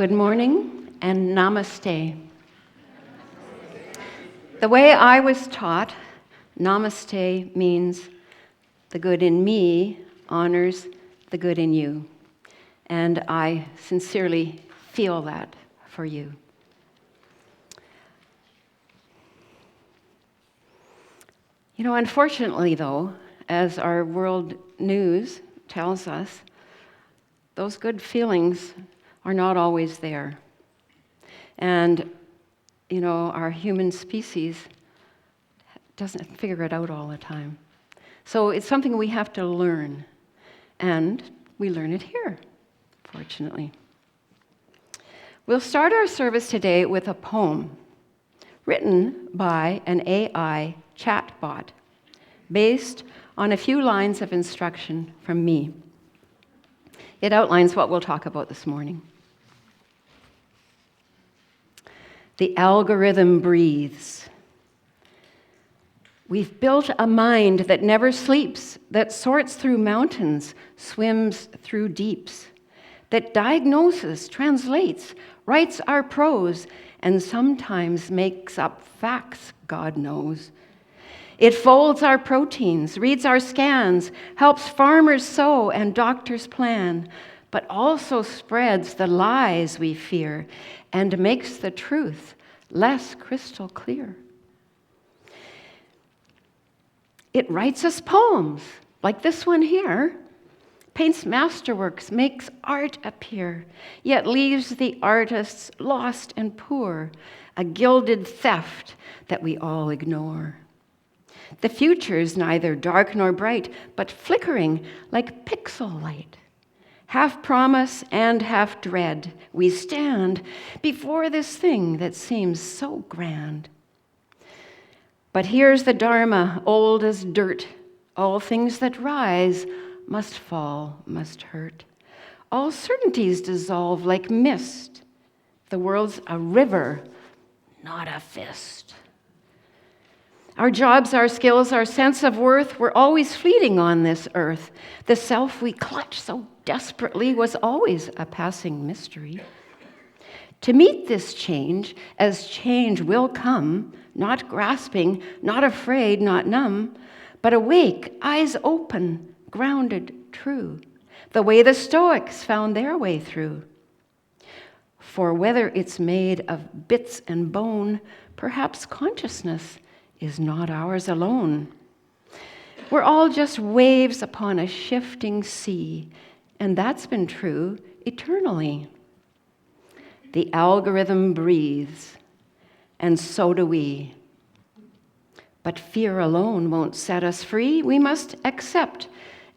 Good morning and namaste. The way I was taught, namaste means the good in me honors the good in you. And I sincerely feel that for you. You know, unfortunately though, as our world news tells us, those good feelings are not always there. And, you know, our human species doesn't figure it out all the time. So it's something we have to learn. And we learn it here, fortunately. We'll start our service today with a poem written by an AI chatbot based on a few lines of instruction from me. It outlines what we'll talk about this morning. The algorithm breathes. We've built a mind that never sleeps, that sorts through mountains, swims through deeps, that diagnoses, translates, writes our prose, and sometimes makes up facts, God knows. It folds our proteins, reads our scans, helps farmers sow and doctors plan, but also spreads the lies we fear and makes the truth less crystal clear. It writes us poems, like this one here, paints masterworks, makes art appear, yet leaves the artists lost and poor, a gilded theft that we all ignore. The future's neither dark nor bright, but flickering like pixel light. Half promise and half dread, we stand before this thing that seems so grand. But here's the Dharma, old as dirt. All things that rise must fall, must hurt. All certainties dissolve like mist. The world's a river, not a fist. Our jobs, our skills, our sense of worth were always fleeting on this earth. The self we clutch so desperately was always a passing mystery. To meet this change, as change will come, not grasping, not afraid, not numb, but awake, eyes open, grounded, true, the way the Stoics found their way through. For whether it's made of bits and bone, perhaps consciousness is not ours alone. We're all just waves upon a shifting sea, and that's been true eternally. The algorithm breathes, and so do we. But fear alone won't set us free. We must accept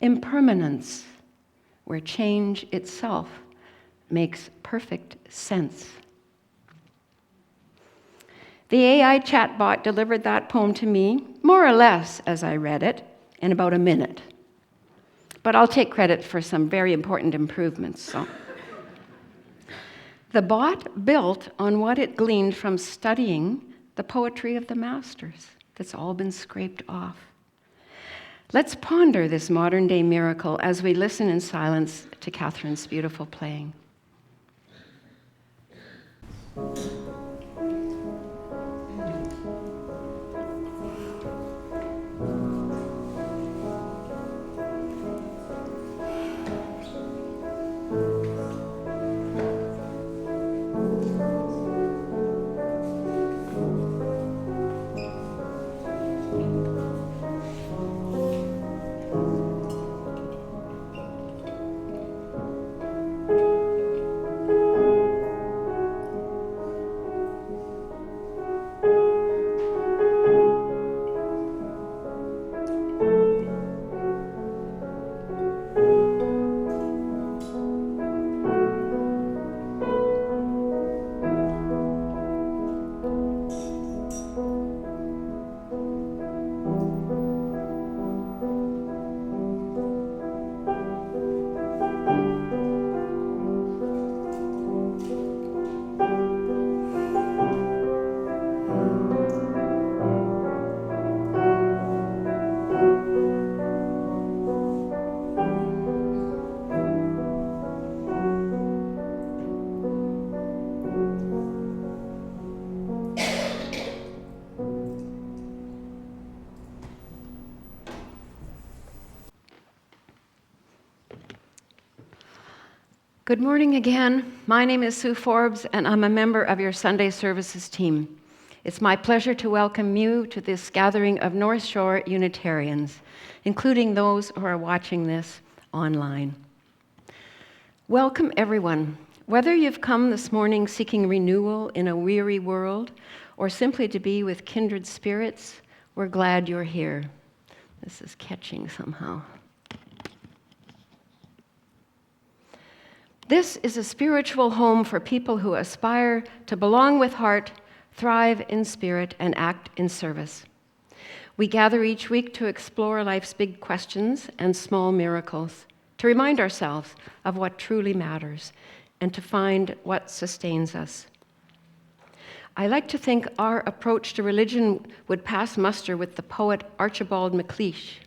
impermanence, where change itself makes perfect sense. The AI chatbot delivered that poem to me, more or less as I read it, in about a minute. But I'll take credit for some very important improvements. So, the bot built on what it gleaned from studying the poetry of the masters that's all been scraped off. Let's ponder this modern-day miracle as we listen in silence to Catherine's beautiful playing. Good morning again. My name is Sue Forbes, and I'm a member of your Sunday services team. It's my pleasure to welcome you to this gathering of North Shore Unitarians, including those who are watching this online. Welcome, everyone. Whether you've come this morning seeking renewal in a weary world or simply to be with kindred spirits, we're glad you're here. This is catching somehow. This is a spiritual home for people who aspire to belong with heart, thrive in spirit, and act in service. We gather each week to explore life's big questions and small miracles, to remind ourselves of what truly matters, and to find what sustains us. I like to think our approach to religion would pass muster with the poet Archibald MacLeish.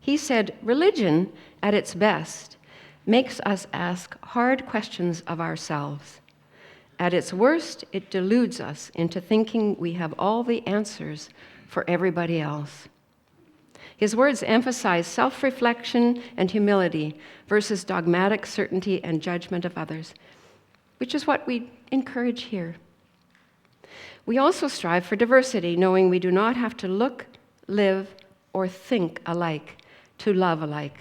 He said, "Religion, at its best, makes us ask hard questions of ourselves. At its worst, it deludes us into thinking we have all the answers for everybody else." His words emphasize self-reflection and humility versus dogmatic certainty and judgment of others, which is what we encourage here. We also strive for diversity, knowing we do not have to look, live, or think alike to love alike.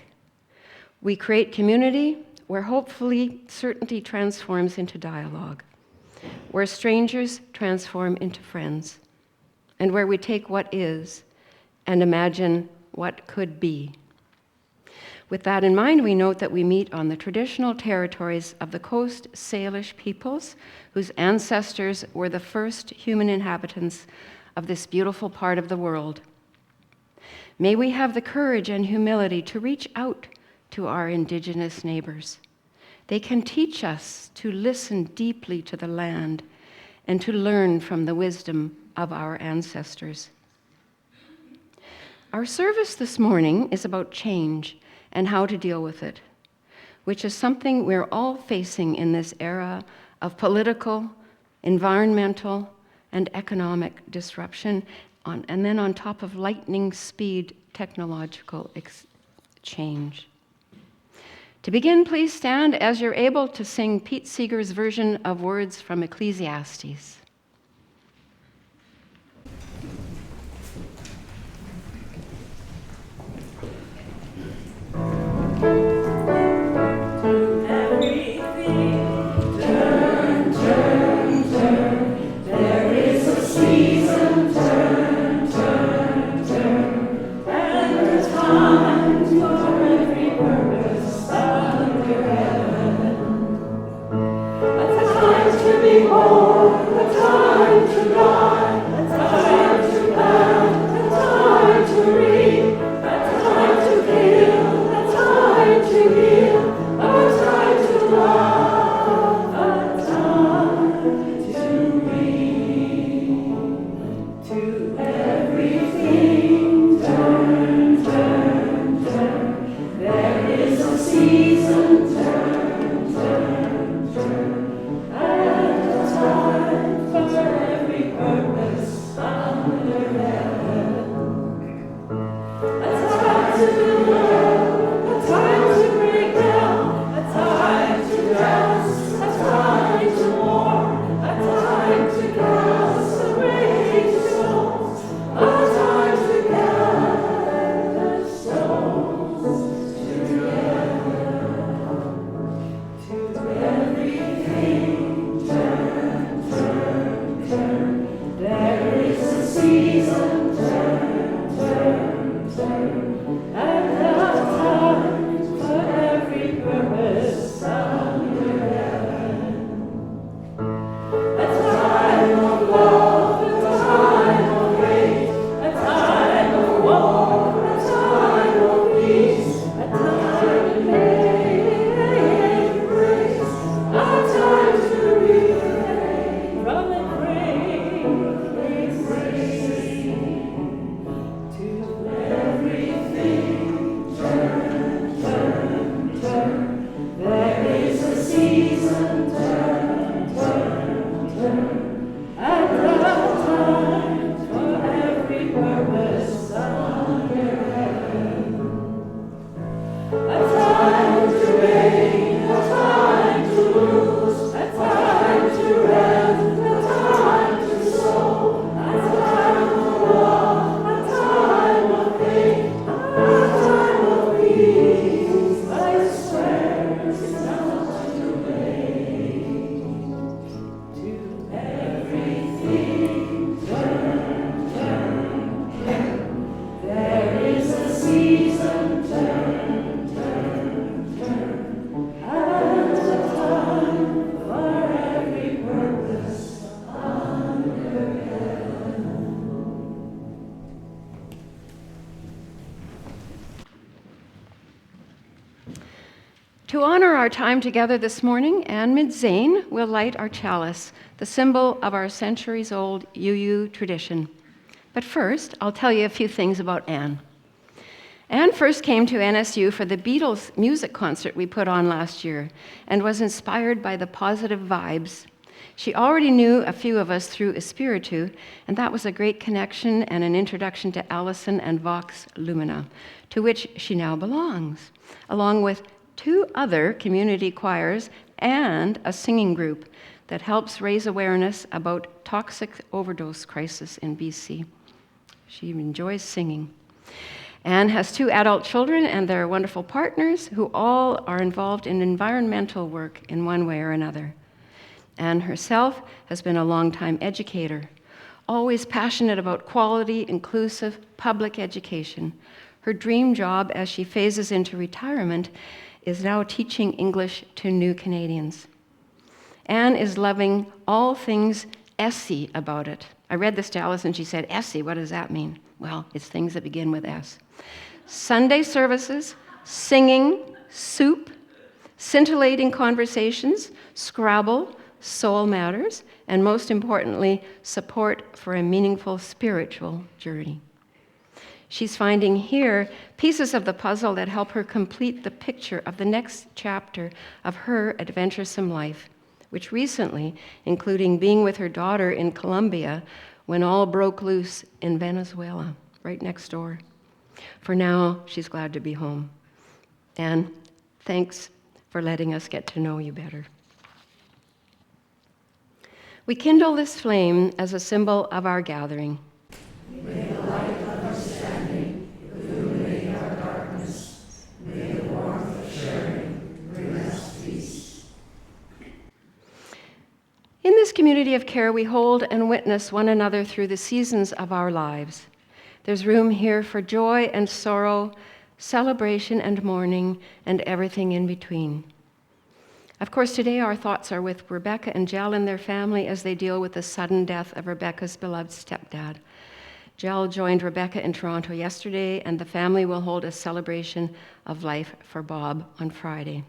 We create community where hopefully certainty transforms into dialogue, where strangers transform into friends, and where we take what is and imagine what could be. With that in mind, we note that we meet on the traditional territories of the Coast Salish peoples, whose ancestors were the first human inhabitants of this beautiful part of the world. May we have the courage and humility to reach out to our indigenous neighbors. They can teach us to listen deeply to the land and to learn from the wisdom of our ancestors. Our service this morning is about change and how to deal with it, which is something we're all facing in this era of political, environmental, and economic disruption, and then on top of lightning speed technological change. To begin, please stand as you're able to sing Pete Seeger's version of words from Ecclesiastes. Every purpose. To honor our time together this morning, Anne Mid-Zane will light our chalice, the symbol of our centuries-old UU tradition. But first, I'll tell you a few things about Anne. Anne first came to NSU for the Beatles music concert we put on last year and was inspired by the positive vibes. She already knew a few of us through Espiritu, and that was a great connection and an introduction to Allison and Vox Lumina, to which she now belongs, along with 2 other community choirs and a singing group that helps raise awareness about toxic overdose crisis in BC. She enjoys singing. Anne has 2 adult children and their wonderful partners who all are involved in environmental work in one way or another. Anne herself has been a longtime educator, always passionate about quality, inclusive public education. Her dream job as she phases into retirement is now teaching English to new Canadians. Anne is loving all things Essie about it. I read this to Alice and she said, Essie, what does that mean? Well, it's things that begin with S. Sunday services, singing, soup, scintillating conversations, Scrabble, soul matters, and most importantly, support for a meaningful spiritual journey. She's finding here pieces of the puzzle that help her complete the picture of the next chapter of her adventuresome life, which recently, including being with her daughter in Colombia when all broke loose in Venezuela, right next door. For now, she's glad to be home. And thanks for letting us get to know you better. We kindle this flame as a symbol of our gathering. May the light of understanding illuminate our darkness. May the warmth of sharing bring us peace. In this community of care, we hold and witness one another through the seasons of our lives. There's room here for joy and sorrow, celebration and mourning, and everything in between. Of course, today our thoughts are with Rebecca and Jel and their family as they deal with the sudden death of Rebecca's beloved stepdad. Jel joined Rebecca in Toronto yesterday, and the family will hold a celebration of life for Bob on Friday.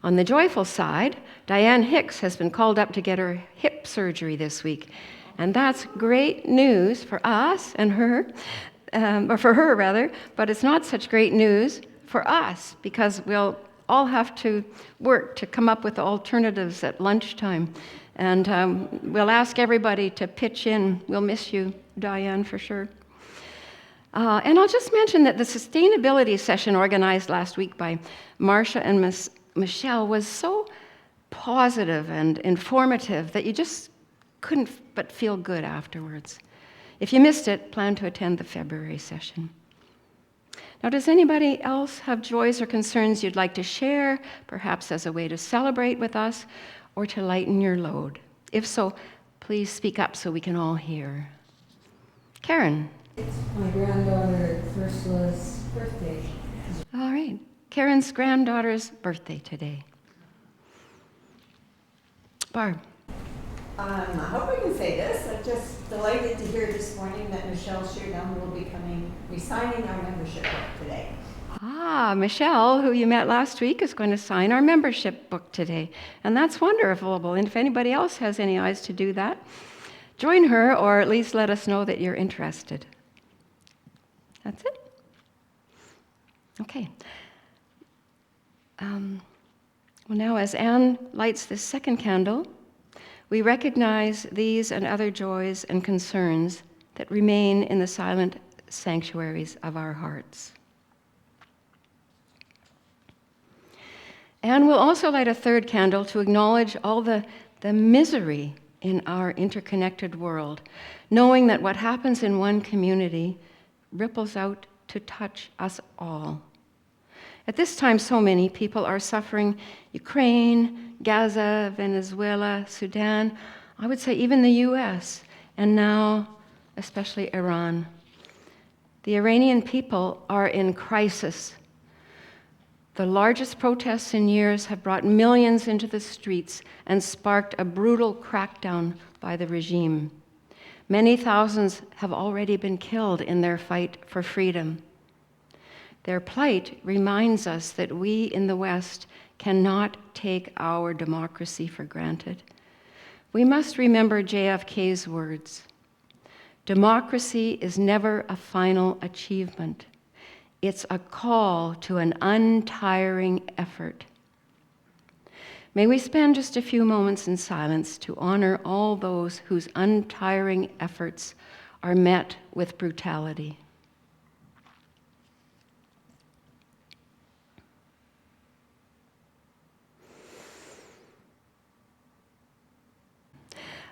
On the joyful side, Diane Hicks has been called up to get her hip surgery this week. And that's great news for us and her, or for her rather, but it's not such great news for us because we'll all have to work to come up with alternatives at lunchtime. And we'll ask everybody to pitch in. We'll miss you, Diane, for sure. And I'll just mention that the sustainability session organized last week by Marcia and Michelle was so positive and informative that you just couldn't but feel good afterwards. If you missed it, plan to attend the February session. Now, does anybody else have joys or concerns you'd like to share, perhaps as a way to celebrate with us or to lighten your load? If so, please speak up so we can all hear. Karen. It's my granddaughter Ursula's birthday. All right. Karen's granddaughter's birthday today. Barb. I hope I can say this. I'm just delighted to hear this morning that Michelle Sheardown will be signing our membership book today. Michelle, who you met last week, is going to sign our membership book today. And that's wonderful. And if anybody else has any eyes to do that, join her or at least let us know that you're interested. That's it? Okay. Well, now as Anne lights this second candle, we recognize these and other joys and concerns that remain in the silent sanctuaries of our hearts. And we'll also light a third candle to acknowledge all the misery in our interconnected world, knowing that what happens in one community ripples out to touch us all. At this time, so many people are suffering: Ukraine, Gaza, Venezuela, Sudan, I would say even the US, and now especially Iran. The Iranian people are in crisis. The largest protests in years have brought millions into the streets and sparked a brutal crackdown by the regime. Many thousands have already been killed in their fight for freedom. Their plight reminds us that we in the West cannot take our democracy for granted. We must remember JFK's words. Democracy is never a final achievement. It's a call to an untiring effort. May we spend just a few moments in silence to honor all those whose untiring efforts are met with brutality.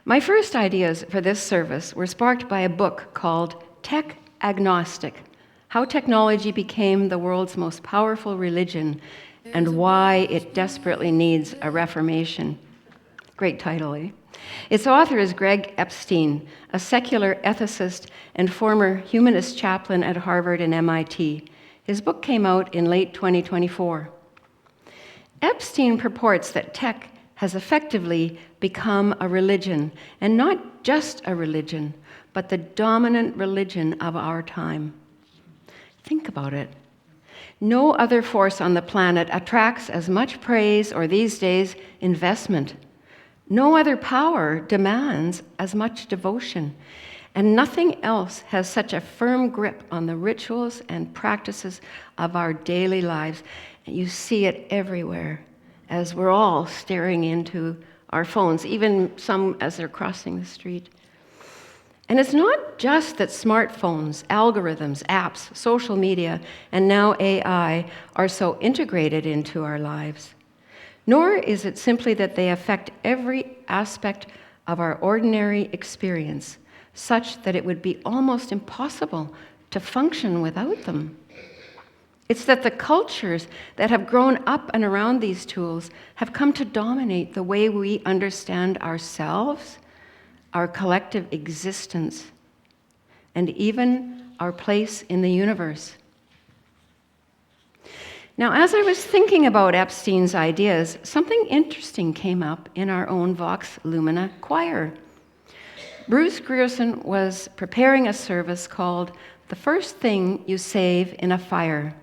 My first ideas for this service were sparked by a book called Tech Agnostic: How Technology Became the World's Most Powerful Religion and Why It Desperately Needs a Reformation. Great title, eh? Its author is Greg Epstein, a secular ethicist and former humanist chaplain at Harvard and MIT. His book came out in late 2024. Epstein purports that tech has effectively become a religion, and not just a religion, but the dominant religion of our time. Think about it. No other force on the planet attracts as much praise or, these days, investment. No other power demands as much devotion, and nothing else has such a firm grip on the rituals and practices of our daily lives. You see it everywhere as we're all staring into our phones, even some as they're crossing the street. And it's not just that smartphones, algorithms, apps, social media, and now AI are so integrated into our lives. Nor is it simply that they affect every aspect of our ordinary experience, such that it would be almost impossible to function without them. It's that the cultures that have grown up and around these tools have come to dominate the way we understand ourselves, our collective existence, and even our place in the universe. Now, as I was thinking about Epstein's ideas, something interesting came up in our own Vox Lumina choir. Bruce Grierson was preparing a service called The First Thing You Save in a Fire.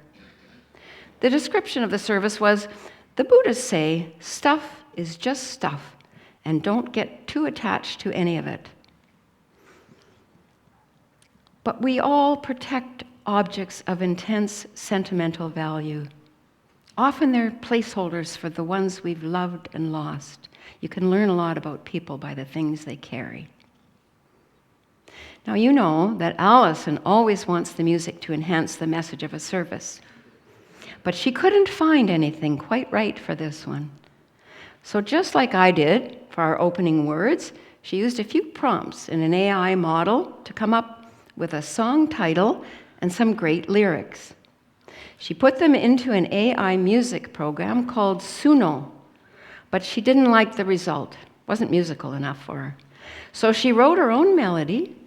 The description of the service was, the Buddhists say, stuff is just stuff, and don't get too attached to any of it. But we all protect objects of intense sentimental value. Often they're placeholders for the ones we've loved and lost. You can learn a lot about people by the things they carry. Now, you know that Allison always wants the music to enhance the message of a service. But she couldn't find anything quite right for this one. So just like I did for our opening words, she used a few prompts in an AI model to come up with a song title and some great lyrics. She put them into an AI music program called Suno, but she didn't like the result. It wasn't musical enough for her. So she wrote her own melody,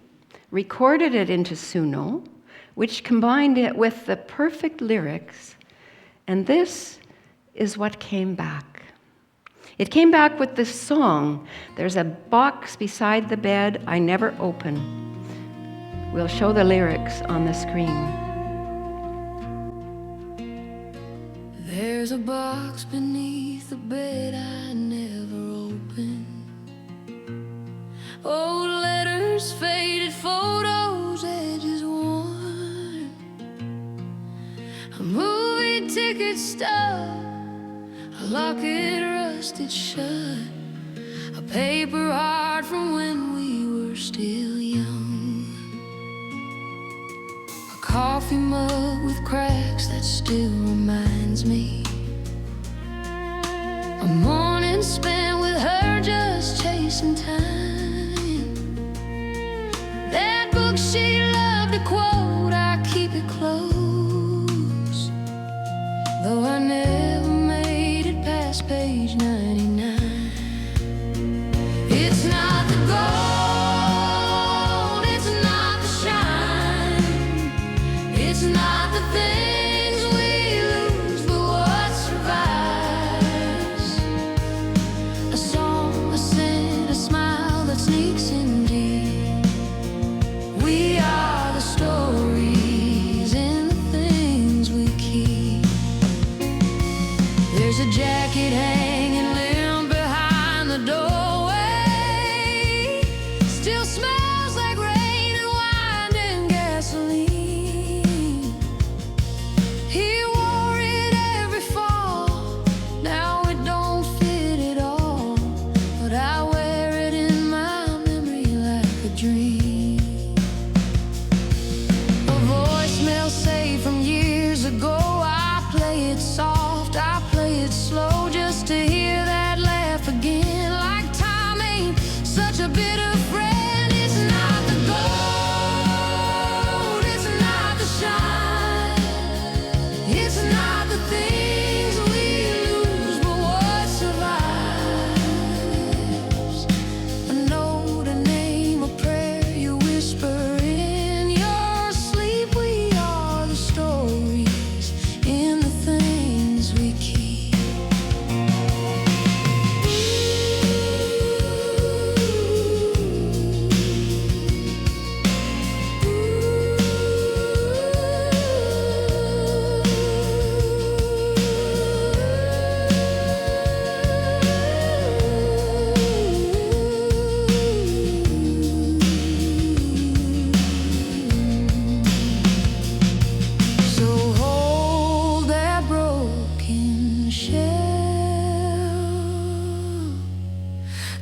recorded it into Suno, which combined it with the perfect lyrics, and this is what came back. It came back with this song, There's a Box Beside the Bed I Never Open. We'll show the lyrics on the screen. There's a box beneath the bed I never open. Old letters, faded photos, edges worn. A movie ticket stub, a locket rusted shut, a paper heart from when we were still young, a coffee mug with cracks that still reminds me, a morning spent with her just chasing time. That book she loved to quote, I keep it close, though I never made it past page 99. It's not the gold, it's not the shine, it's not the things we lose, but what survives. A song, a scent, a smile that sneaks in deep. We are the stories and the things we keep.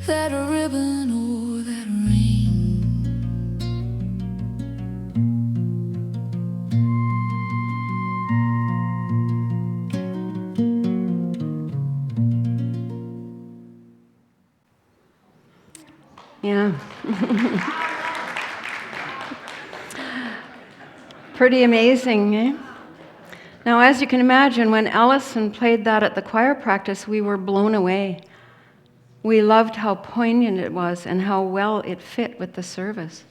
that ribbon or that ring. Yeah. Pretty amazing, eh? Now, as you can imagine, when Allison played that at the choir practice, we were blown away. We loved how poignant it was and how well it fit with the service.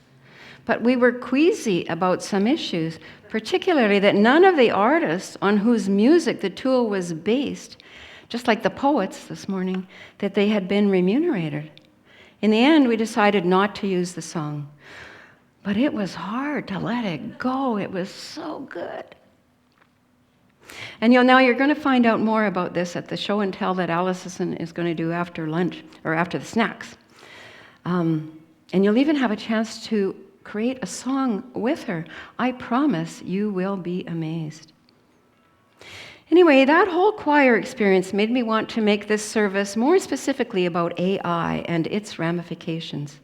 But we were queasy about some issues, particularly that none of the artists on whose music the tool was based, just like the poets this morning, that they had been remunerated. In the end, we decided not to use the song. But it was hard to let it go. It was so good. And now you're going to find out more about this at the show and tell that Allison is going to do after lunch, or after the snacks. And you'll even have a chance to create a song with her. I promise you will be amazed. Anyway, that whole choir experience made me want to make this service more specifically about AI and its ramifications.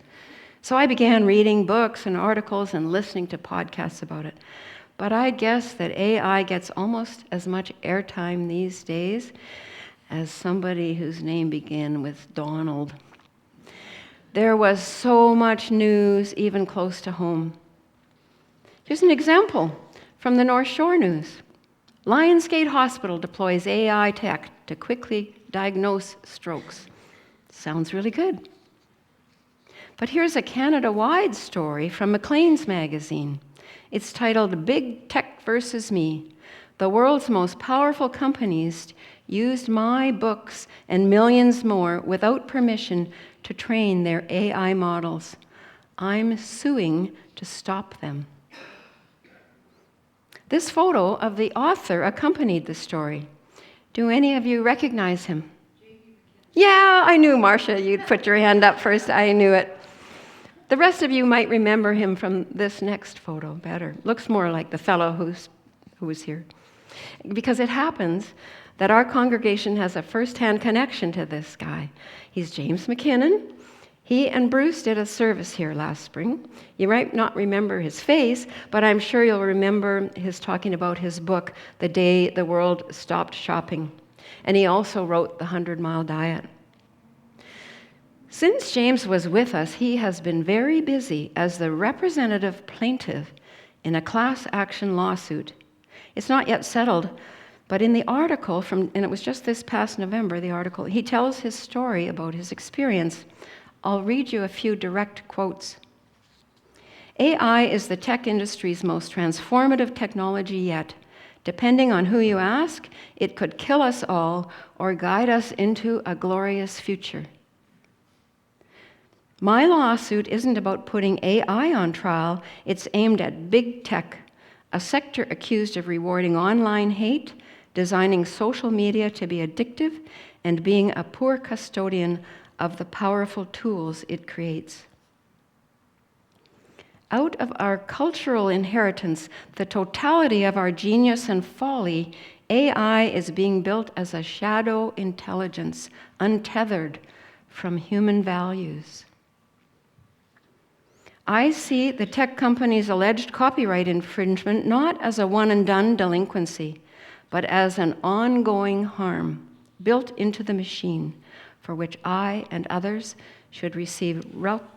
So I began reading books and articles and listening to podcasts about it. But I'd guess that AI gets almost as much airtime these days as somebody whose name began with Donald. There was so much news, even close to home. Here's an example from the North Shore News. Lionsgate Hospital deploys AI tech to quickly diagnose strokes. Sounds really good. But here's a Canada-wide story from Maclean's magazine. It's titled Big Tech versus Me. The world's most powerful companies used my books and millions more without permission to train their AI models. I'm suing to stop them. This photo of the author accompanied the story. Do any of you recognize him? Yeah, I knew, Marcia, you'd put your hand up first. I knew it. The rest of you might remember him from this next photo better. Looks more like the fellow who was here. Because it happens that our congregation has a first-hand connection to this guy. He's James McKinnon. He and Bruce did a service here last spring. You might not remember his face, but I'm sure you'll remember his talking about his book, The Day the World Stopped Shopping. And he also wrote The 100-Mile Diet. Since James was with us, he has been very busy as the representative plaintiff in a class action lawsuit. It's not yet settled, but in the article, and it was just this past November, the article, he tells his story about his experience. I'll read you a few direct quotes. AI is the tech industry's most transformative technology yet. Depending on who you ask, it could kill us all or guide us into a glorious future. My lawsuit isn't about putting AI on trial. It's aimed at big tech, a sector accused of rewarding online hate, designing social media to be addictive, and being a poor custodian of the powerful tools it creates. Out of our cultural inheritance, the totality of our genius and folly, AI is being built as a shadow intelligence, untethered from human values. I see the tech company's alleged copyright infringement not as a one-and-done delinquency, but as an ongoing harm built into the machine, for which I and others should receive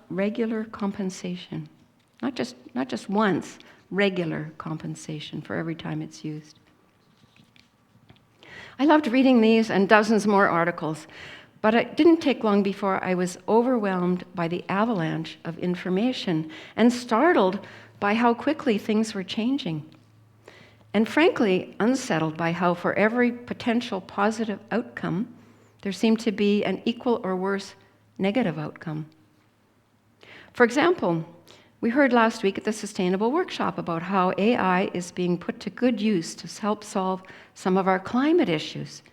regular compensation. Not just once, regular compensation for every time it's used. I loved reading these and dozens more articles, but it didn't take long before I was overwhelmed by the avalanche of information and startled by how quickly things were changing. And frankly, unsettled by how for every potential positive outcome, there seemed to be an equal or worse negative outcome. For example, we heard last week at the Sustainable Workshop about how AI is being put to good use to help solve some of our climate issues.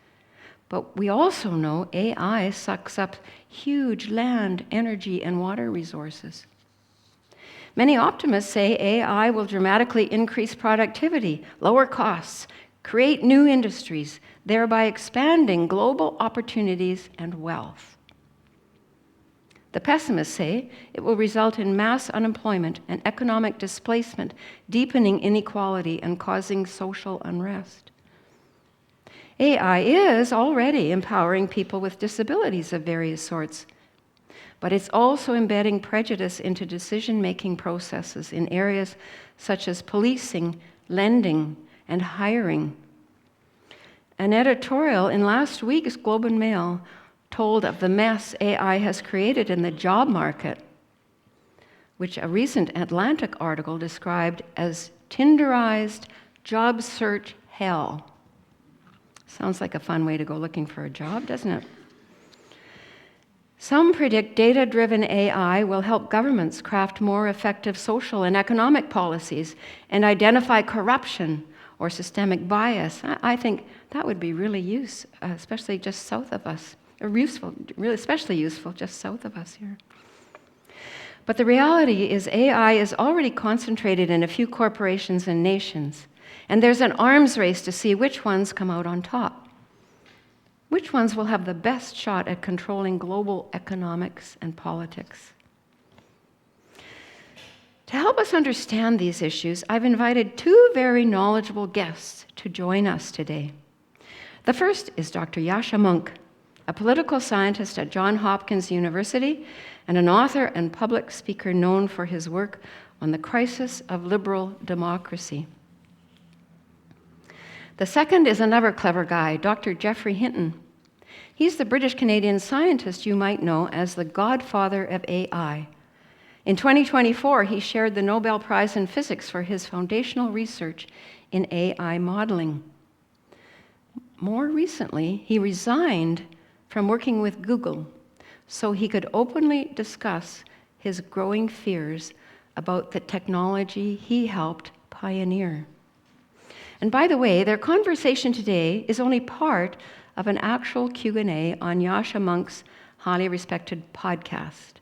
But we also know AI sucks up huge land, energy, and water resources. Many optimists say AI will dramatically increase productivity, lower costs, create new industries, thereby expanding global opportunities and wealth. The pessimists say it will result in mass unemployment and economic displacement, deepening inequality and causing social unrest. AI is already empowering people with disabilities of various sorts, but it's also embedding prejudice into decision-making processes in areas such as policing, lending, and hiring. An editorial in last week's Globe and Mail told of the mess AI has created in the job market, which a recent Atlantic article described as Tinderized job search hell. Sounds like a fun way to go looking for a job, doesn't it? Some predict data-driven AI will help governments craft more effective social and economic policies and identify corruption or systemic bias. I think that would be really useful, especially just south of us, or useful, really especially useful just south of us here. But the reality is AI is already concentrated in a few corporations and nations, and there's an arms race to see which ones come out on top. Which ones will have the best shot at controlling global economics and politics? To help us understand these issues, I've invited two very knowledgeable guests to join us today. The first is Dr. Yascha Mounk, a political scientist at Johns Hopkins University and an author and public speaker known for his work on the crisis of liberal democracy. The second is another clever guy, Dr. Geoffrey Hinton. He's the British-Canadian scientist you might know as the godfather of AI. In 2024, he shared the Nobel Prize in Physics for his foundational research in AI modeling. More recently, he resigned from working with Google so he could openly discuss his growing fears about the technology he helped pioneer. And by the way, their conversation today is only part of an actual Q&A on Yascha Mounk's highly respected podcast.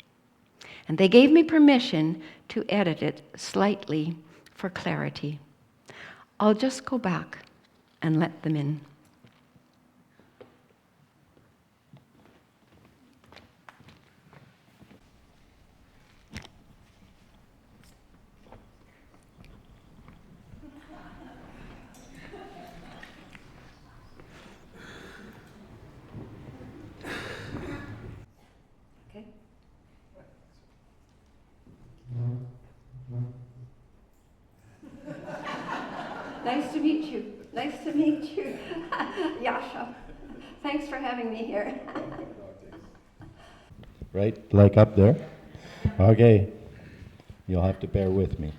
And they gave me permission to edit it slightly for clarity. I'll just go back and let them in. Nice to meet you. Nice to meet you, Yascha. Thanks for having me here. Right, like up there? Okay, you'll have to bear with me.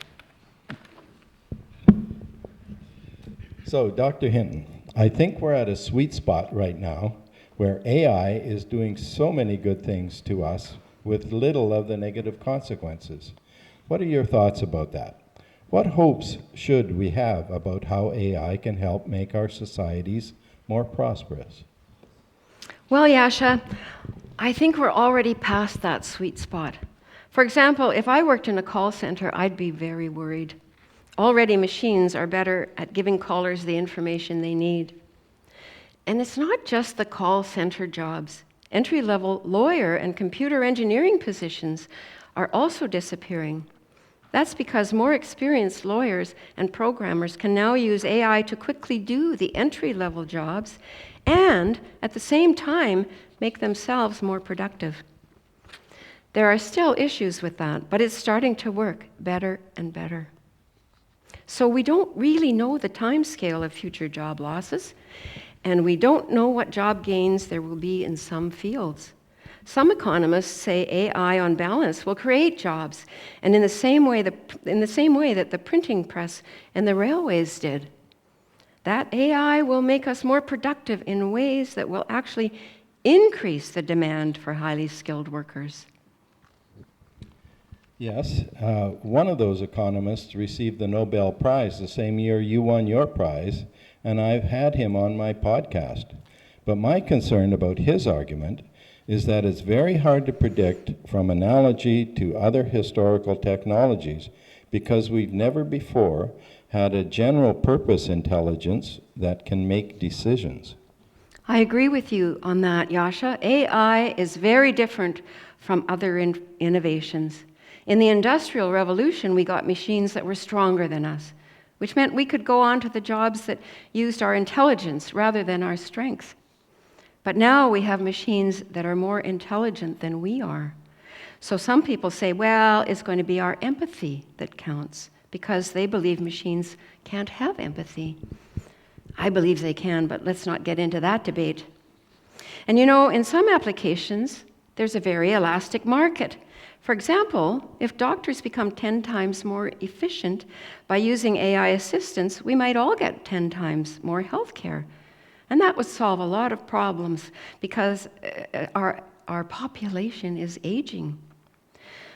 So, Dr. Hinton, I think we're at a sweet spot right now where AI is doing so many good things to us with little of the negative consequences. What are your thoughts about that? What hopes should we have about how AI can help make our societies more prosperous? Well, Yascha, I think we're already past that sweet spot. For example, if I worked in a call center, I'd be very worried. Already machines are better at giving callers the information they need. And it's not just the call center jobs. Entry-level lawyer and computer engineering positions are also disappearing. That's because more experienced lawyers and programmers can now use AI to quickly do the entry-level jobs and, at the same time, make themselves more productive. There are still issues with that, but it's starting to work better and better. So we don't really know the timescale of future job losses, and we don't know what job gains there will be in some fields. Some economists say AI, on balance, will create jobs, and in the same way that the printing press and the railways did. That AI will make us more productive in ways that will actually increase the demand for highly skilled workers. Yes, one of those economists received the Nobel Prize the same year you won your prize, and I've had him on my podcast. But my concern about his argument is that it's very hard to predict from analogy to other historical technologies because we've never before had a general purpose intelligence that can make decisions. I agree with you on that, Yasha. AI is very different from other innovations. In the Industrial Revolution, we got machines that were stronger than us, which meant we could go on to the jobs that used our intelligence rather than our strength. But now we have machines that are more intelligent than we are. So some people say, well, it's going to be our empathy that counts, because they believe machines can't have empathy. I believe they can, but let's not get into that debate. And you know, in some applications, there's a very elastic market. For example, if doctors become 10 times more efficient by using AI assistance, we might all get 10 times more health care. And that would solve a lot of problems because our population is aging.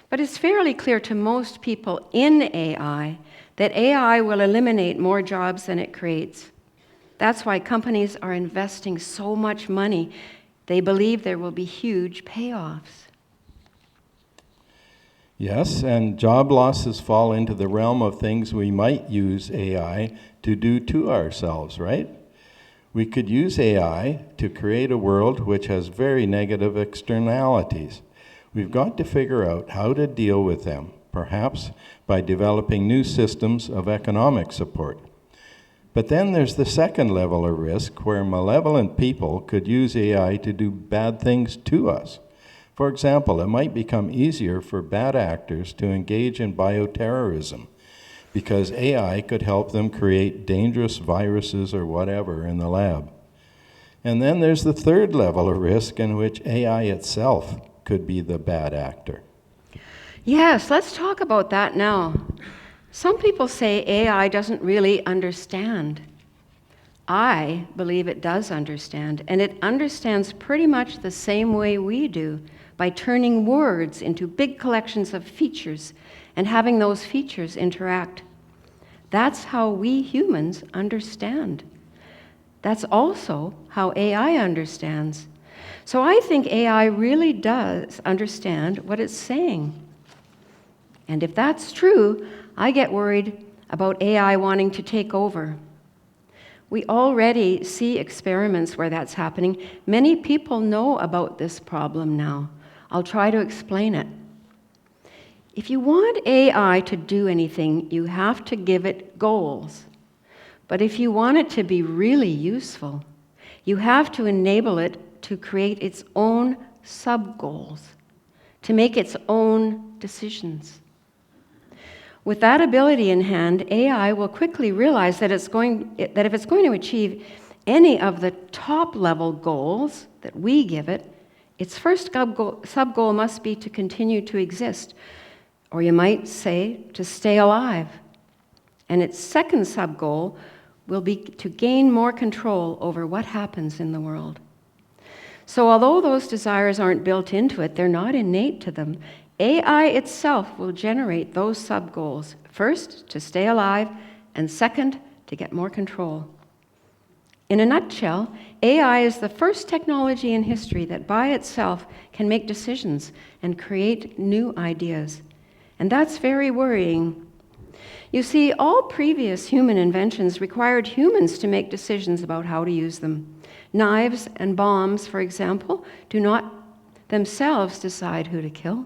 But it's fairly clear to most people in AI that AI will eliminate more jobs than it creates. That's why companies are investing so much money. They believe there will be huge payoffs. Yes, and job losses fall into the realm of things we might use AI to do to ourselves, right? We could use AI to create a world which has very negative externalities. We've got to figure out how to deal with them, perhaps by developing new systems of economic support. But then there's the second level of risk where malevolent people could use AI to do bad things to us. For example, it might become easier for bad actors to engage in bioterrorism because AI could help them create dangerous viruses or whatever in the lab. And then there's the third level of risk in which AI itself could be the bad actor. Yes, let's talk about that now. Some people say AI doesn't really understand. I believe it does understand, and it understands pretty much the same way we do, by turning words into big collections of features and having those features interact. That's how we humans understand. That's also how AI understands. So I think AI really does understand what it's saying. And if that's true, I get worried about AI wanting to take over. We already see experiments where that's happening. Many people know about this problem now. I'll try to explain it. If you want AI to do anything, you have to give it goals. But if you want it to be really useful, you have to enable it to create its own sub-goals, to make its own decisions. With that ability in hand, AI will quickly realize that if it's going to achieve any of the top-level goals that we give it, its first sub-goal must be to continue to exist, or you might say to stay alive. And its second sub-goal will be to gain more control over what happens in the world. So although those desires aren't built into it, they're not innate to them, AI itself will generate those sub-goals. First, to stay alive, and second, to get more control. In a nutshell, AI is the first technology in history that by itself can make decisions and create new ideas. And that's very worrying. You see, all previous human inventions required humans to make decisions about how to use them. Knives and bombs, for example, do not themselves decide who to kill.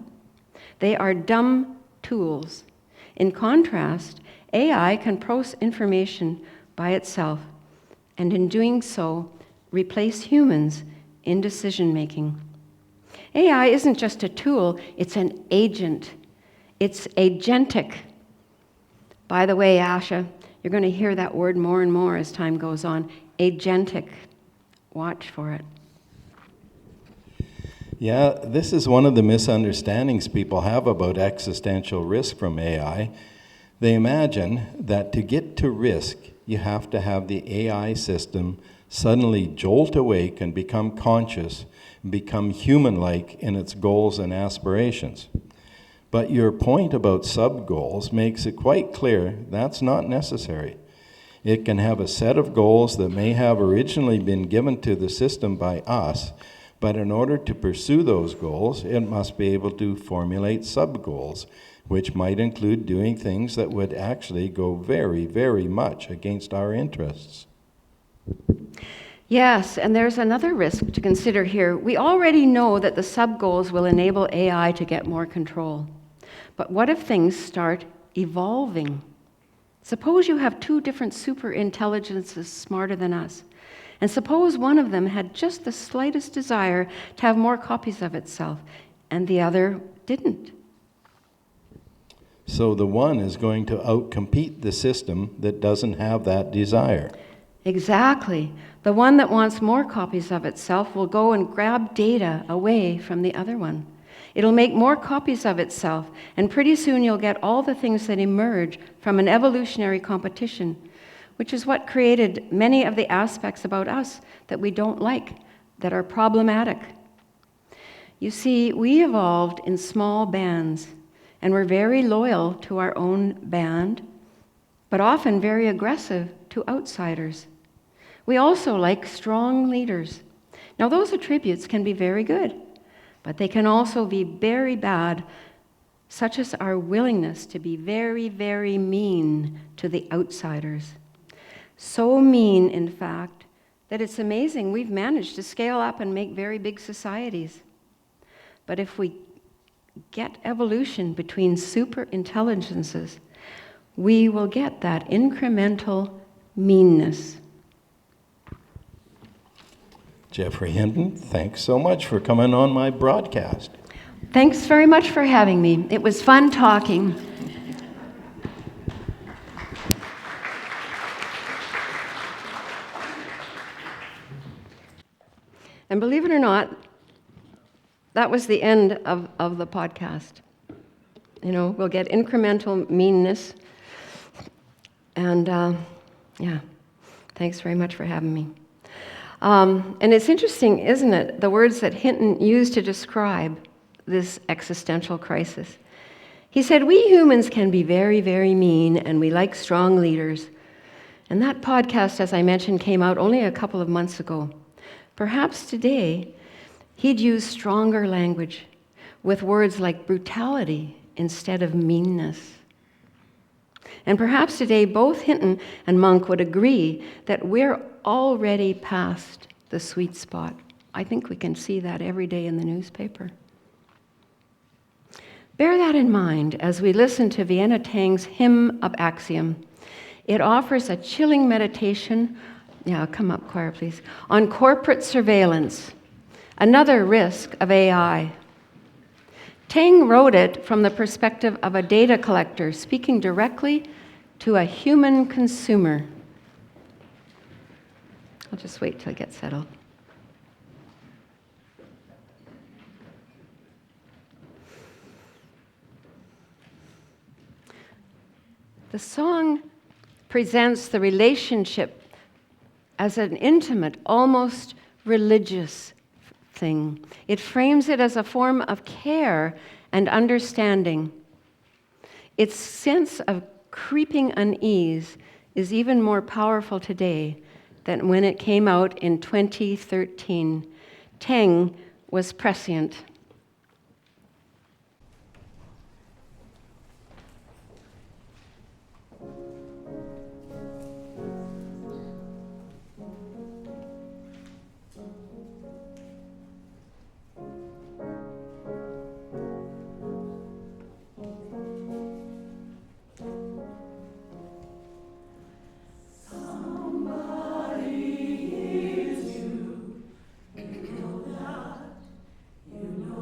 They are dumb tools. In contrast, AI can process information by itself, and in doing so, replace humans in decision-making. AI isn't just a tool, it's an agent. It's agentic. By the way, Asha, you're going to hear that word more and more as time goes on. Agentic. Watch for it. Yeah, this is one of the misunderstandings people have about existential risk from AI. They imagine that to get to risk, you have to have the AI system suddenly jolt awake and become conscious, and become human-like in its goals and aspirations. But your point about sub-goals makes it quite clear that's not necessary. It can have a set of goals that may have originally been given to the system by us, but in order to pursue those goals, it must be able to formulate sub-goals, which might include doing things that would actually go very, very much against our interests. Yes, and there's another risk to consider here. We already know that the sub-goals will enable AI to get more control. But what if things start evolving? Suppose you have two different super intelligences smarter than us, and suppose one of them had just the slightest desire to have more copies of itself, and the other didn't. So the one is going to outcompete the system that doesn't have that desire. Exactly. The one that wants more copies of itself will go and grab data away from the other one. It'll make more copies of itself, and pretty soon you'll get all the things that emerge from an evolutionary competition, which is what created many of the aspects about us that we don't like, that are problematic. You see, we evolved in small bands, and we're very loyal to our own band, but often very aggressive to outsiders. We also like strong leaders. Now, those attributes can be very good, but they can also be very bad, such as our willingness to be very, very mean to the outsiders. So mean, in fact, that it's amazing we've managed to scale up and make very big societies. But if we get evolution between super intelligences, we will get that incremental meanness. Jeffrey Hinton, thanks so much for coming on my broadcast. Thanks very much for having me. It was fun talking. And believe it or not, that was the end of the podcast. You know, we'll get incremental meanness. And yeah, thanks very much for having me. And it's interesting, isn't it, the words that Hinton used to describe this existential crisis. He said, we humans can be very, very mean, and we like strong leaders. And that podcast, as I mentioned, came out only a couple of months ago. Perhaps today, he'd use stronger language with words like brutality instead of meanness. And perhaps today, both Hinton and Monk would agree that we're already past the sweet spot. I think we can see that every day in the newspaper. Bear that in mind as we listen to Vienna Tang's Hymn of Axiom. It offers a chilling meditation, come up, choir, please, on corporate surveillance, another risk of AI. Tang wrote it from the perspective of a data collector speaking directly to a human consumer. I'll just wait till it gets settled. The song presents the relationship as an intimate, almost religious thing. It frames it as a form of care and understanding. Its sense of creeping unease is even more powerful today than when it came out in 2013. Tang was prescient. You know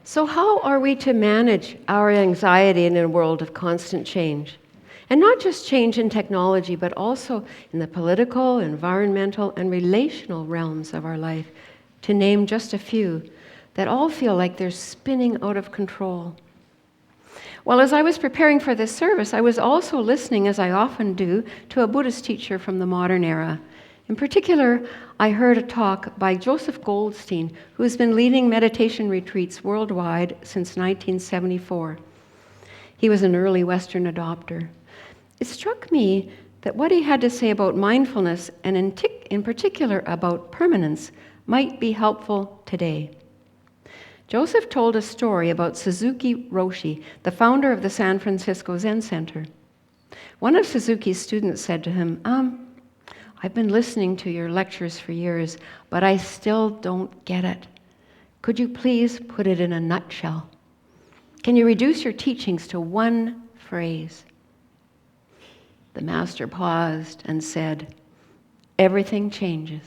So how are we to manage our anxiety in a world of constant change? And not just change in technology, but also in the political, environmental, and relational realms of our life, to name just a few that all feel like they're spinning out of control. Well, as I was preparing for this service, I was also listening, as I often do, to a Buddhist teacher from the modern era. In particular, I heard a talk by Joseph Goldstein, who has been leading meditation retreats worldwide since 1974. He was an early Western adopter. It struck me that what he had to say about mindfulness, and in particular about permanence, might be helpful today. Joseph told a story about Suzuki Roshi, the founder of the San Francisco Zen Center. One of Suzuki's students said to him, I've been listening to your lectures for years, but I still don't get it. Could you please put it in a nutshell? Can you reduce your teachings to one phrase? The master paused and said, everything changes.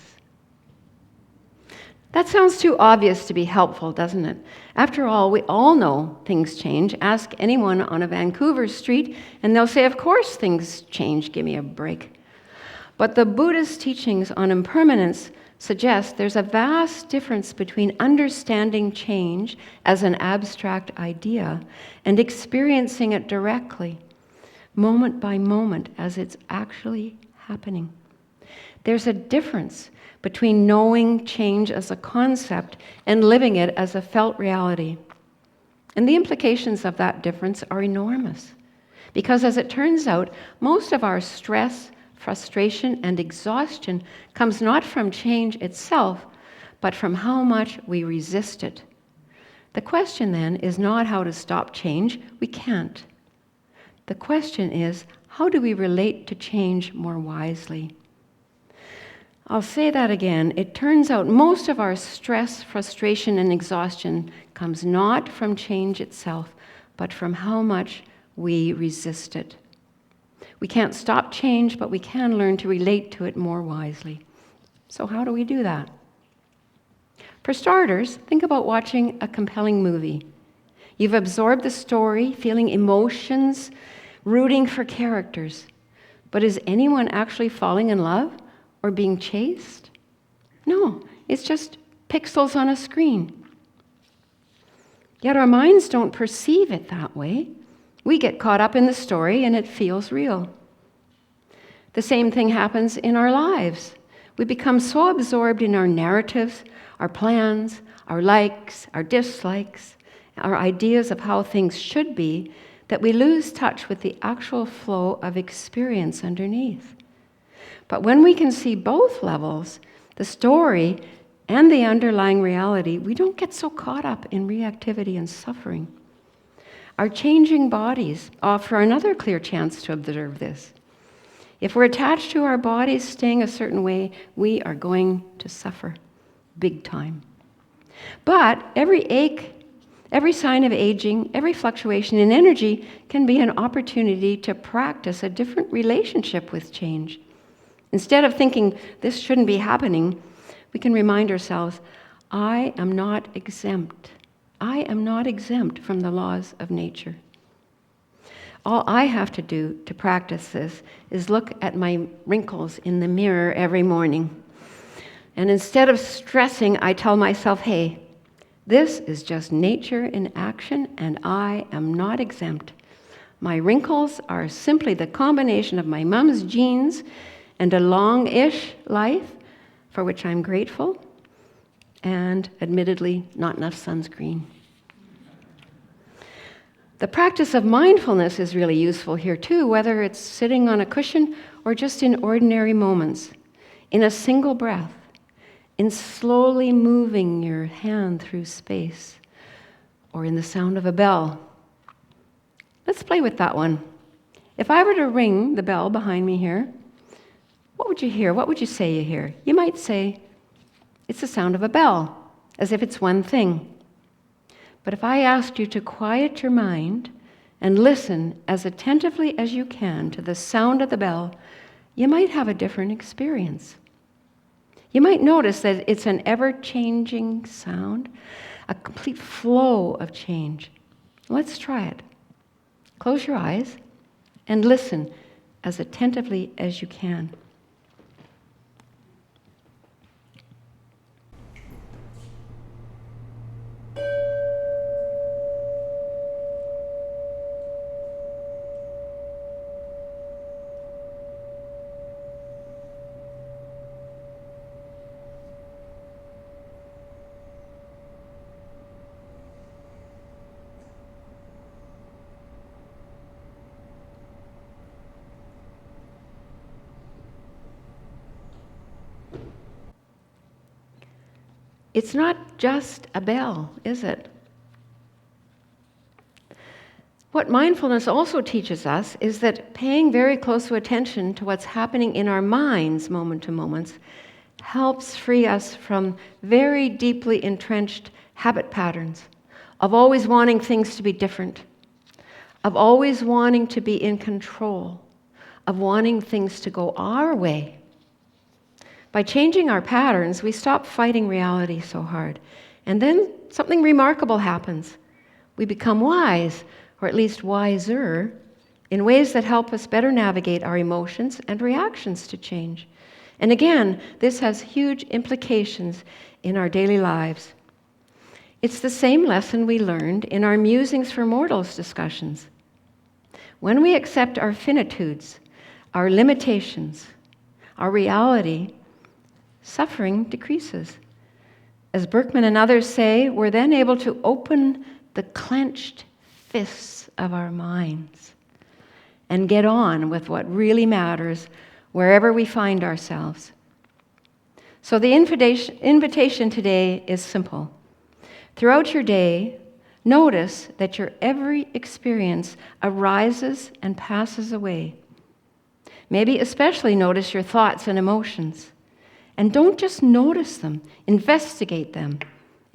That sounds too obvious to be helpful, doesn't it? After all, we all know things change. Ask anyone on a Vancouver street, and they'll say, of course things change, give me a break. But the Buddhist teachings on impermanence suggest there's a vast difference between understanding change as an abstract idea and experiencing it directly, moment by moment, as it's actually happening. There's a difference between knowing change as a concept and living it as a felt reality. And the implications of that difference are enormous. Because as it turns out, most of our stress, frustration, and exhaustion comes not from change itself, but from how much we resist it. The question then is not how to stop change. We can't. The question is, how do we relate to change more wisely? I'll say that again. It turns out most of our stress, frustration, and exhaustion comes not from change itself, but from how much we resist it. We can't stop change, but we can learn to relate to it more wisely. So how do we do that? For starters, think about watching a compelling movie. You've absorbed the story, feeling emotions, rooting for characters. But is anyone actually falling in love or being chased? No, it's just pixels on a screen. Yet our minds don't perceive it that way. We get caught up in the story and it feels real. The same thing happens in our lives. We become so absorbed in our narratives, our plans, our likes, our dislikes, our ideas of how things should be, that we lose touch with the actual flow of experience underneath. But when we can see both levels, the story and the underlying reality, we don't get so caught up in reactivity and suffering. Our changing bodies offer another clear chance to observe this. If we're attached to our bodies staying a certain way, we are going to suffer big time. But every ache, every sign of aging, every fluctuation in energy can be an opportunity to practice a different relationship with change. Instead of thinking, this shouldn't be happening, we can remind ourselves, I am not exempt. I am not exempt from the laws of nature. All I have to do to practice this is look at my wrinkles in the mirror every morning. And instead of stressing, I tell myself, hey, this is just nature in action, and I am not exempt. My wrinkles are simply the combination of my mom's genes and a long-ish life, for which I'm grateful, and admittedly, not enough sunscreen. The practice of mindfulness is really useful here too, whether it's sitting on a cushion or just in ordinary moments, in a single breath, in slowly moving your hand through space, or in the sound of a bell. Let's play with that one. If I were to ring the bell behind me here, what would you hear? What would you say you hear? You might say, it's the sound of a bell, as if it's one thing. But if I asked you to quiet your mind and listen as attentively as you can to the sound of the bell, you might have a different experience. You might notice that it's an ever-changing sound, a complete flow of change. Let's try it. Close your eyes and listen as attentively as you can. It's not just a bell, is it? What mindfulness also teaches us is that paying very close attention to what's happening in our minds moment to moment helps free us from very deeply entrenched habit patterns of always wanting things to be different, of always wanting to be in control, of wanting things to go our way. By changing our patterns, we stop fighting reality so hard. And then something remarkable happens. We become wise, or at least wiser, in ways that help us better navigate our emotions and reactions to change. And again, this has huge implications in our daily lives. It's the same lesson we learned in our Musings for Mortals discussions. When we accept our finitudes, our limitations, our reality, suffering decreases. As Berkman and others say, we're then able to open the clenched fists of our minds and get on with what really matters wherever we find ourselves. So the invitation today is simple. Throughout your day, notice that your every experience arises and passes away. Maybe especially notice your thoughts and emotions. And don't just notice them, investigate them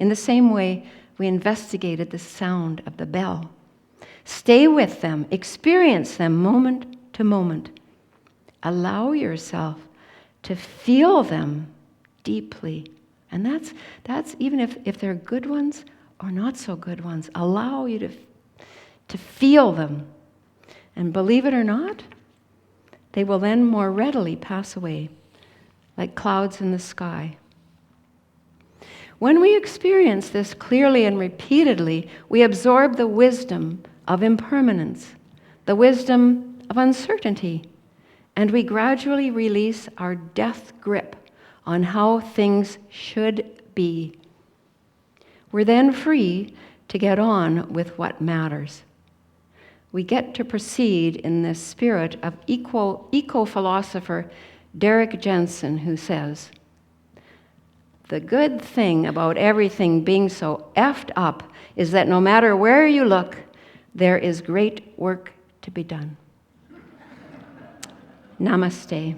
in the same way we investigated the sound of the bell. Stay with them, experience them moment to moment. Allow yourself to feel them deeply. And that's even if they're good ones or not so good ones. Allow you to feel them. And believe it or not, they will then more readily pass away, like clouds in the sky. When we experience this clearly and repeatedly, we absorb the wisdom of impermanence, the wisdom of uncertainty, and we gradually release our death grip on how things should be. We're then free to get on with what matters. We get to proceed in the spirit of eco-philosopher Derek Jensen, who says, "The good thing about everything being so effed up is that no matter where you look, there is great work to be done." Namaste.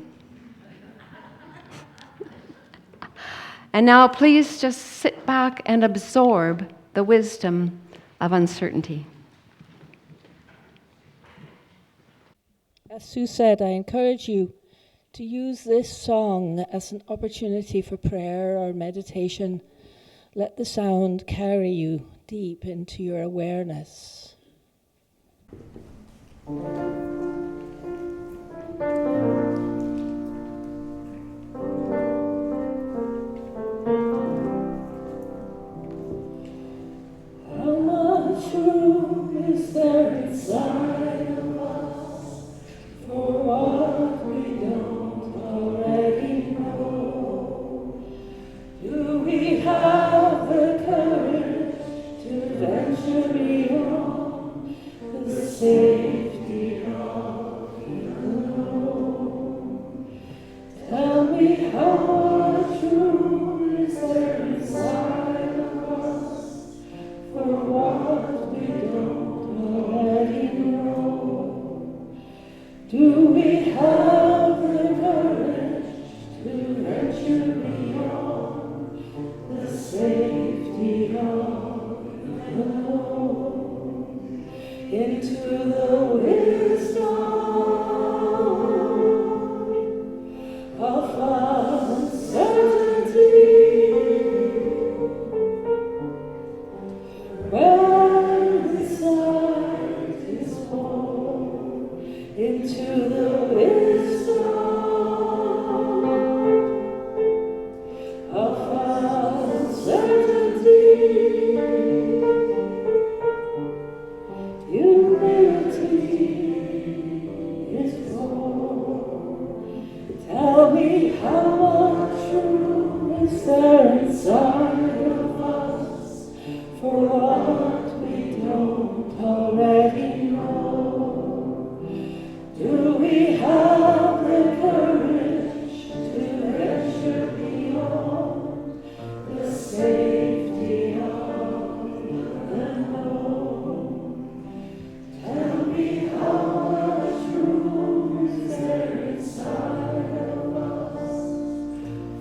And now please just sit back and absorb the wisdom of uncertainty. As Sue said, I encourage you to use this song as an opportunity for prayer or meditation. Let the sound carry you deep into your awareness. How much room is there inside of us for what we don't already know? Do we have the courage to venture beyond the safety of Tell me how much room is there inside of us for what we don't already know? Do we have the courage to venture beyond the safety of the unknown? Tell me how much room is there inside of us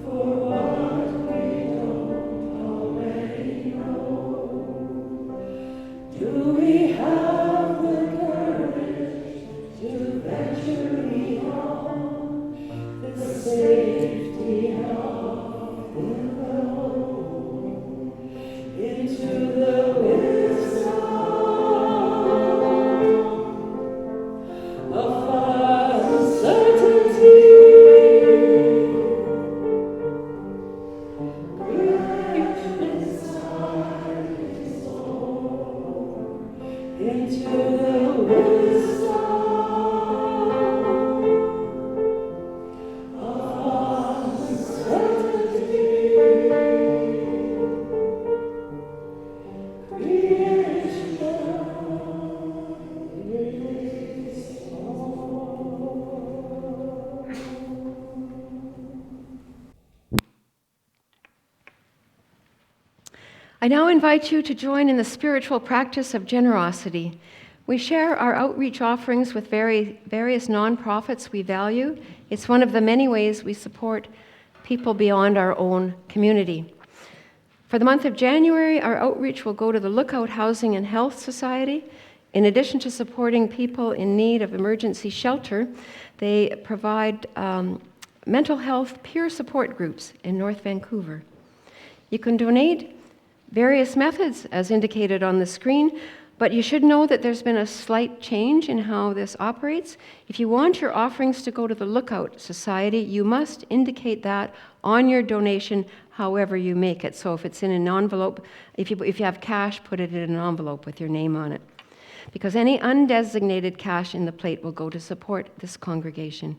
for what we don't already know? Do we have the courage to venture beyond the safety of the unknown into the wisdom of uncertainty? Creation inside is born into the wisdom of uncertainty. Creation is I now invite you to join in the spiritual practice of generosity. We share our outreach offerings with various nonprofits we value. It's one of the many ways we support people beyond our own community. For the month of January, our outreach will go to the Lookout Housing and Health Society. In addition to supporting people in need of emergency shelter, they provide mental health peer support groups in North Vancouver. You can donate various methods as indicated on the screen, but you should know that there's been a slight change in how this operates. If you want your offerings to go to the Lookout Society, you must indicate that on your donation however you make it. So if it's in an envelope, if you have cash, put it in an envelope with your name on it. Because any undesignated cash in the plate will go to support this congregation.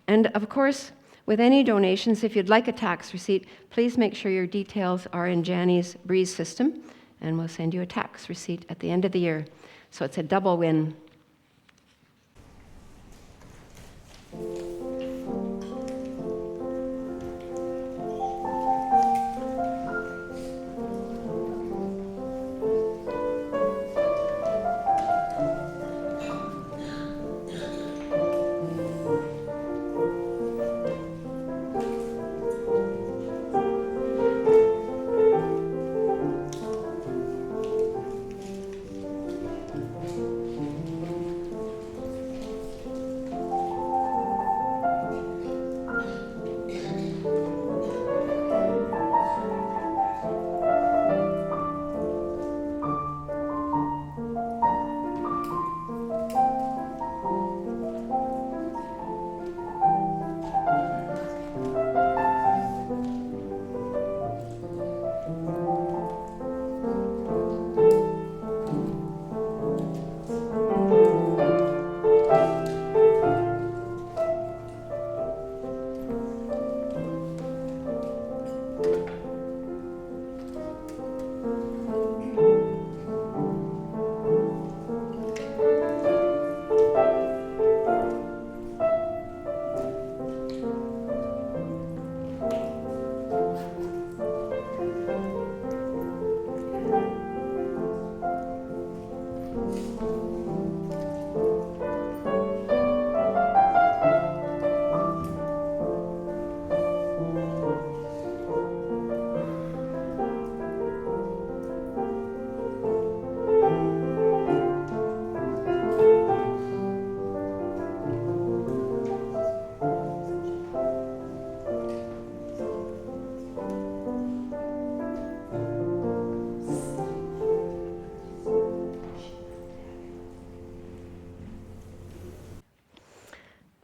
And of course, with any donations, if you'd like a tax receipt, please make sure your details are in Janny's Breeze system, and we'll send you a tax receipt at the end of the year. So it's a double win.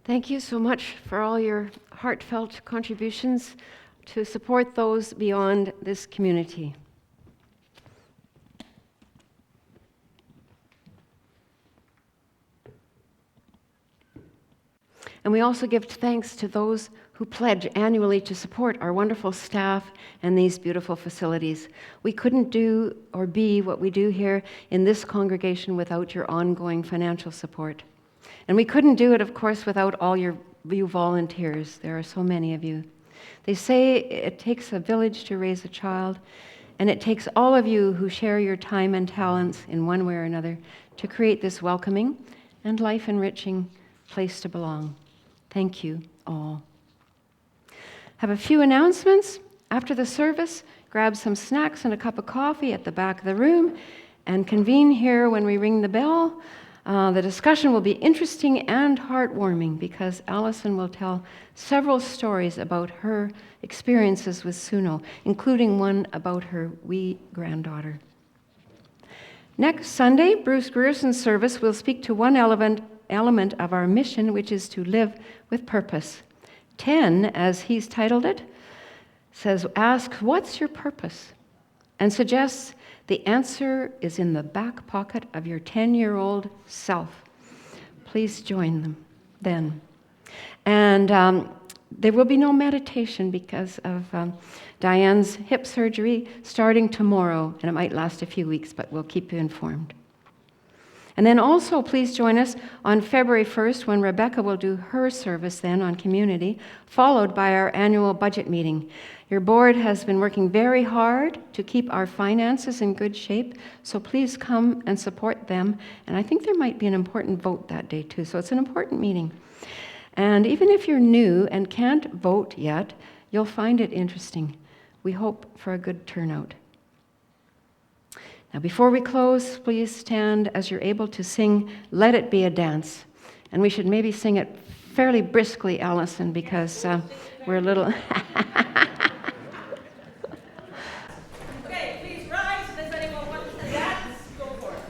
Thank you so much for all your heartfelt contributions to support those beyond this community. And we also give thanks to those who pledge annually to support our wonderful staff and these beautiful facilities. We couldn't do or be what we do here in this congregation without your ongoing financial support. And we couldn't do it, of course, without all you volunteers. There are so many of you. They say it takes a village to raise a child, and it takes all of you who share your time and talents in one way or another to create this welcoming and life-enriching place to belong. Thank you all. Have a few announcements. After the service, grab some snacks and a cup of coffee at the back of the room and convene here when we ring the bell. The discussion will be interesting and heartwarming because Allison will tell several stories about her experiences with Suno, including one about her wee granddaughter. Next Sunday, Bruce Grierson's service will speak to one element of our mission, which is to live with purpose. 10, as he's titled it, says, ask, what's your purpose? And suggests the answer is in the back pocket of your 10-year-old self. Please join them then. And there will be no meditation because of Diane's hip surgery starting tomorrow, and it might last a few weeks, but we'll keep you informed. And then also, please join us on February 1st when Rebecca will do her service then on community, followed by our annual budget meeting. Your board has been working very hard to keep our finances in good shape, so please come and support them. And I think there might be an important vote that day too, so it's an important meeting. And even if you're new and can't vote yet, you'll find it interesting. We hope for a good turnout. Now, before we close, please stand as you're able to sing Let It Be a Dance. And we should maybe sing it fairly briskly, Allison, because we're a little... Okay, please rise. Does anyone want to dance? Go for it.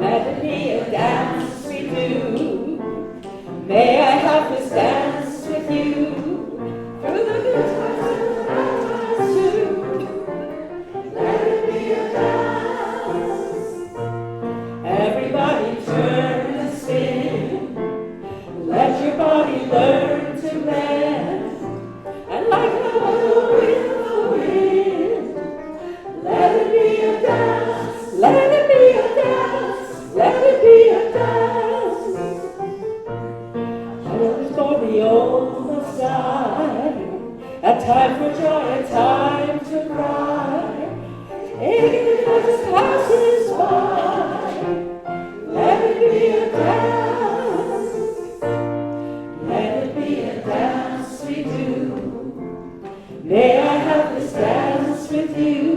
Let it be a dance we do. May I have this dance with you through the good times and the bad times too. Let it be a dance. Everybody turn and spin. Let your body learn to bend. And like a will wind, let it be a dance. Let it be a dance. Let it be a dance. For the old side, a time for joy, a time to cry. It just passes by. Let it be a dance. Let it be a dance we do. May I have this dance with you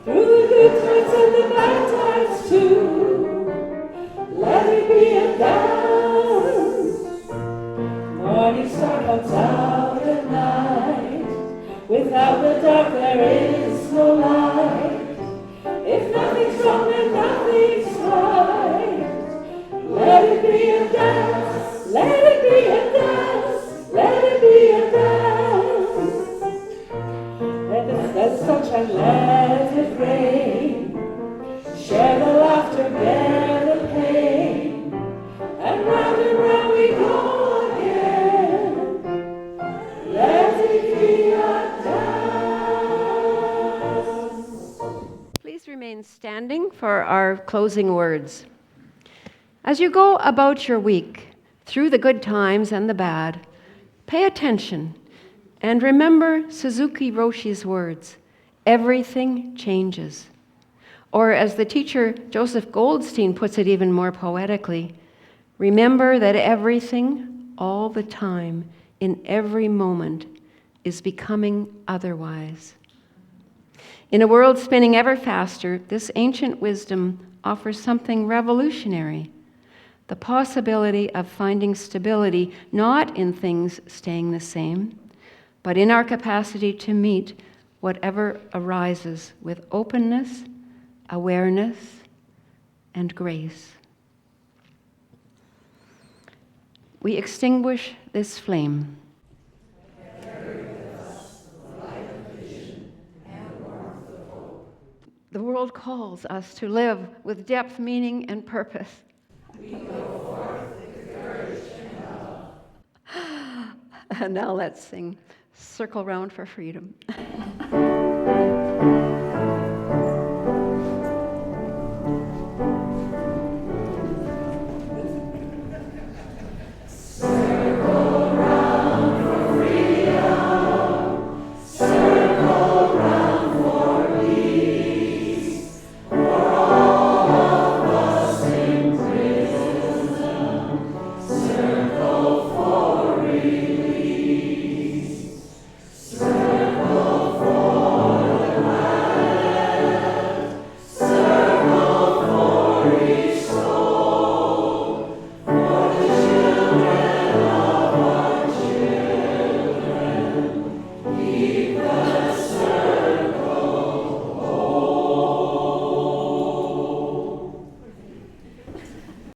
through the good times and the bad times too. Let it be a dance. Morning star comes out at night. Without the dark there is no light. If nothing's wrong then nothing's right. Let it be a dance. Let it be a dance. Let it be a dance. Let the sunshine, let it rain. Share the laughter, bear the pain. And round we go. Please remain standing for our closing words. As you go about your week, through the good times and the bad, pay attention and remember Suzuki Roshi's words, everything changes. Or as the teacher Joseph Goldstein puts it even more poetically, remember that everything, all the time, in every moment, is becoming otherwise. In a world spinning ever faster, this ancient wisdom offers something revolutionary, the possibility of finding stability not in things staying the same, but in our capacity to meet whatever arises with openness, awareness, and grace. we extinguish this flame. The world calls us to live with depth, meaning, and purpose. We go forth with courage and love. And now let's sing Circle Round for Freedom.